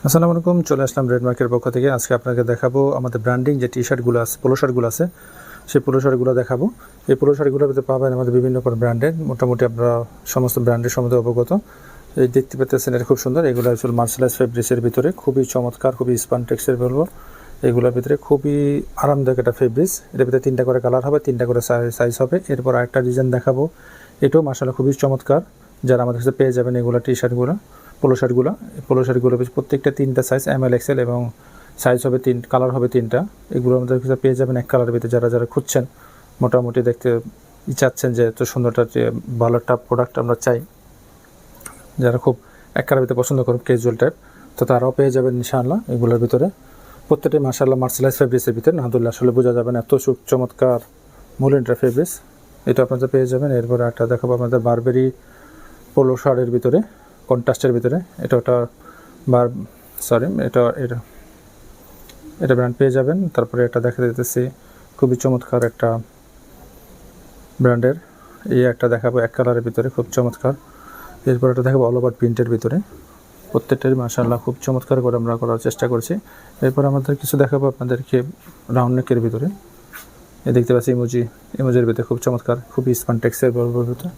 আসসালামু আলাইকুম, চলে আসলাম রেড মার্কের পক্ষ থেকে। আজকে আপনাকে দেখাবো আমাদের ব্র্যান্ডিং যে টি শার্টগুলো আছে, পোলো শার্টগুলো আছে, সেই পোলো শার্টগুলো দেখাবো। এই পোলো শার্টগুলোর ভিতরে পাবেন আমাদের বিভিন্ন ব্র্যান্ডের, মোটামুটি আপনারা সমস্ত ব্র্যান্ডের সম্বন্ধে অবগত। এই দেখতে পেতেছেন, এটা খুব সুন্দর। এগুলো আসলে মার্সেলাইজ ফেব্রিক্সের ভিতরে খুবই চমৎকার, খুবই স্পানটেক্সের বলবো। এগুলোর ভিতরে খুবই আরামদায়ক একটা ফেব্রিক্স। এটার ভিতরে 3টা করে কালার হবে, 3টা করে সাইজ হবে। এরপর আরেকটা ডিজাইন দেখাবো, এটাও মাশাআল্লাহ খুবই চমৎকার। যারা আমাদের কাছে পেয়ে যাবেন এগুলো টি শার্টগুলো, পোলো শার্টগুলো প্রত্যেকটা 3টা সাইজ, ML XL, এবং সাইজ হবে কালার হবে 3টা। এগুলো আমাদের কাছে পেয়ে যাবেন এক কালারের ভিতরে। যারা খুঁজছেন, মোটামুটি দেখতে চাচ্ছেন যে এত সুন্দরটা, যে ভালো একটা প্রোডাক্ট আমরা চাই, যারা খুব এক কালারের ভিতরে পছন্দ করেন ক্যাজুয়াল টাইপ, তো তারাও পেয়ে যাবেন ইনশাআল্লাহ এগুলোর ভিতরে। প্রত্যেকটাই মাশাআল্লাহ মার্সেলাইজ ফেব্রিক্সের ভিতরে। নাহাদুল্লাহ আসলে বোঝা যাবে না, এত চমৎকার মূল্যটা ফেব্রিক্স। এটা আপনাদের পেয়ে যাবেন। এরপরে একটা দেখাবো আপনাদের বারবেরি পোলো শার্টের ভিতরে, কন্ট্রাস্টের ভিতরে। এটা এটা ব্র্যান্ড পেয়ে যাবেন। তারপরে এটা দেখা দিতেছি খুবই চমৎকার একটা ব্র্যান্ডের, এই একটা দেখাবো এক কালারের ভিতরে, খুব চমৎকার। এরপর এটা দেখাবো অল ওভার প্রিন্টের ভিতরে। প্রত্যেকটাই মাশাআল্লাহ খুব চমৎকার করে আমরা করার চেষ্টা করছি। এরপর আমাদের কিছু দেখাবো আপনাদেরকে রাউন্ড নেকের ভিতরে। দেখতে পাচ্ছি ইমোজির ভিতরে খুব চমৎকার, খুবই স্পানটেক্সের ভিতরে।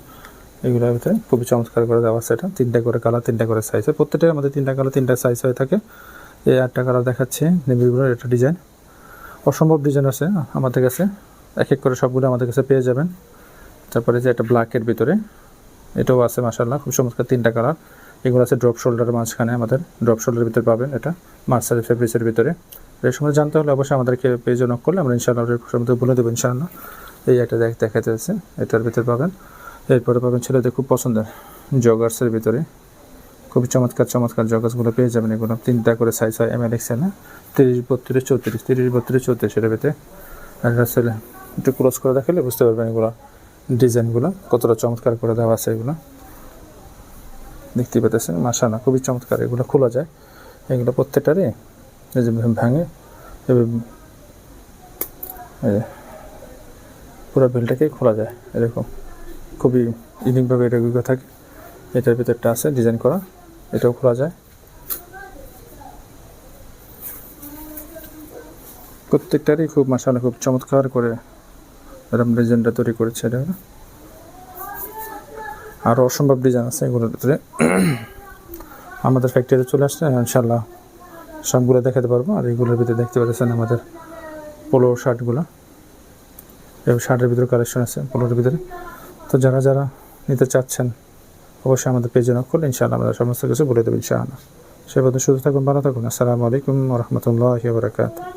এগুলোর ভিতরে খুবই চমৎকার করে দেওয়া আছে। এটা 3টা করে কালার, 3টা করে সাইজ। প্রত্যেকটাই আমাদের 3টা কালার, 3টা সাইজ হয়ে থাকে। এই 8টা কালার দেখাচ্ছে নেভিগুলোর। এটা ডিজাইন, অসম্ভব ডিজাইন আছে আমাদের কাছে, এক এক করে সবগুলো আমাদের কাছে পেয়ে যাবেন। তারপরে যে একটা ব্ল্যাকের ভিতরে, এটাও আছে মাশাআল্লাহ খুব চমৎকার, 3টা কালার। এগুলো আছে ড্রপ শোল্ডারের মাঝখানে, আমাদের ড্রপ শোল্ডারের ভিতরে পাবেন। এটা মার্সাল ফেব্রিক্সের ভিতরে। এর সময় জানতে হলে অবশ্যই আমাদেরকে পেজে নক করলে আমরা ইনশাআল্লাহ সম্বন্ধে বলে দেবো ইনশাআল্লাহ। এই একটা দেখাতে আছে, এটার ভিতরে পাবেন। এরপরে পাবেন ছেলেদের খুব পছন্দের জগার্সের ভিতরে, খুবই চমৎকার জগার্সগুলো পেয়ে যাবেন। এগুলো 3টা করে সাইজ হয়, ML XL, 30, 32, 34, 30, 32, 34 এর ভিতরে। আর আসলে একটু ক্লোজ করে দেখালে বুঝতে পারবেন এগুলো ডিজাইনগুলো কতটা চমৎকার করে দেওয়া আছে। এগুলো দেখতে পেতেছেন মাশাআল্লাহ খুবই চমৎকার। এগুলো খোলা যায়, এগুলো প্রত্যেকটারই এই যে ভাঙে পুরো বেলটাকেই খোলা যায় এরকম, খুবই ইউনিকভাবে এটা থাকে। এটার ভিতরটা আছে ডিজাইন করা, এটাও খোলা যায়। প্রত্যেকটারই খুব মাশাআল্লাহ খুব চমৎকার করে এরকম ডিজাইনটা তৈরি করেছে। এটা আরও অসম্ভব ডিজাইন আছে এগুলোর ভিতরে। আমাদের ফ্যাক্টরিতে চলে আসলে ইনশাআল্লাহ সবগুলো দেখাতে পারবো। আর এগুলোর ভিতরে দেখতে পাচ্ছেন আমাদের পোলো শার্টগুলো, এবং শার্টের ভিতরে কালেকশন আছে পোলোর ভিতরে। তো যারা নিতে চাচ্ছেন অবশ্যই আমাদের পেজে নক করলে ইনশাআল্লাহ আমরা সমস্ত কিছু বলে দেবো ইনশাআল্লাহ। সে পর্যন্ত সুস্থ থাকুন, ভালো থাকুন। আসসালামু আলাইকুম ওয়া রাহমাতুল্লাহি ওয়া বারাকাতুহু।